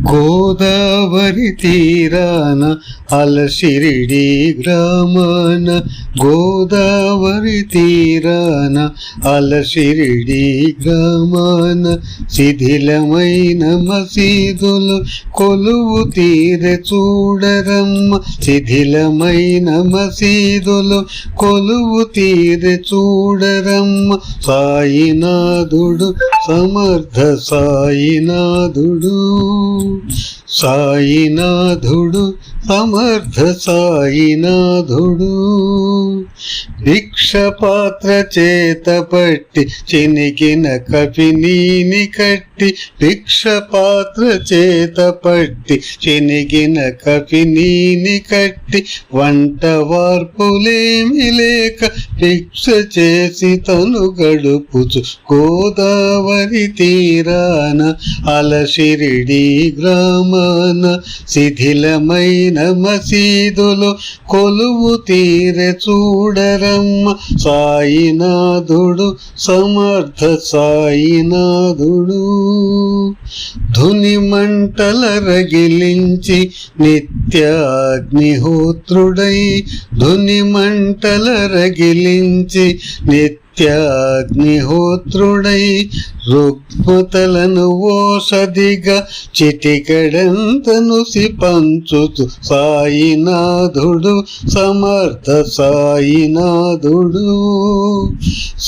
గోదావరి తీరాన అలసిరిడి గ్రామాన, గోదావరి తీరాన అలసిరిడి గ్రామాన, శిథిలమైన మసీదులు కొలువు తీరె చూడరమ్మ, శిథిలమైన మసీదులు కొలువు తీరె చూడరమ్మ. సాయినాథుడు సమర్థ సాయినాథుడు, సాయినాథుడు సమర్థ సాయినాథుడు. భిక్షపాత్ర చేత పట్టి చినిగిన కపినీని కట్టి, భిక్షపాత్ర చేత పట్టి చినిగిన కపినీని కట్టి, వంట వార్పులేమి లేక భిక్ష చేసి తను గడుపుచు గోదావరి తీరాన అలసిరిడి గ్రామాన, శిథిలమైన మసీదులో కొలువు తీరె చూడరమ్మ. సాయినాథుడు సమర్థ సాయినాథుడు. ధుని మంటల రగిలించి నిత్యాగ్నిహోత్రుడై, ధుని మంటల రగిలించి నిత్యాగ్నిహోత్రుడై, రుగ్మతలను ఓషధిగా చిటికడంతను సిపంచుతు సాయినాథుడు సమర్థ సాయినాథుడు,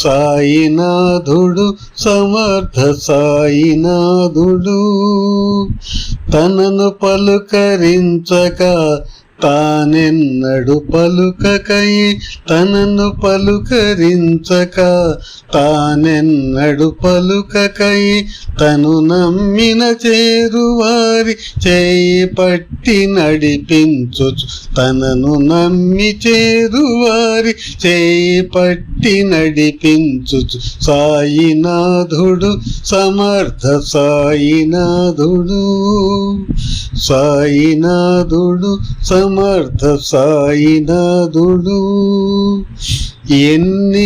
సాయినాథుడు సమర్థ సాయినాథుడు. తనను పలుకరించక తానెన్నడు పలుకకై, తనను పలుకరించక తానెన్నడు పలుకకై, తను నమ్మిన చేరువారి చేయి పట్టి నడిపించుచు, తనను నమ్మి చేరువారి చేయి పట్టి నడిపించుచు సాయినాథుడు సమర్థ సాయినాథుడు, సాయినాథుడు సమర్థ సాయినాథుడు. ఎన్ని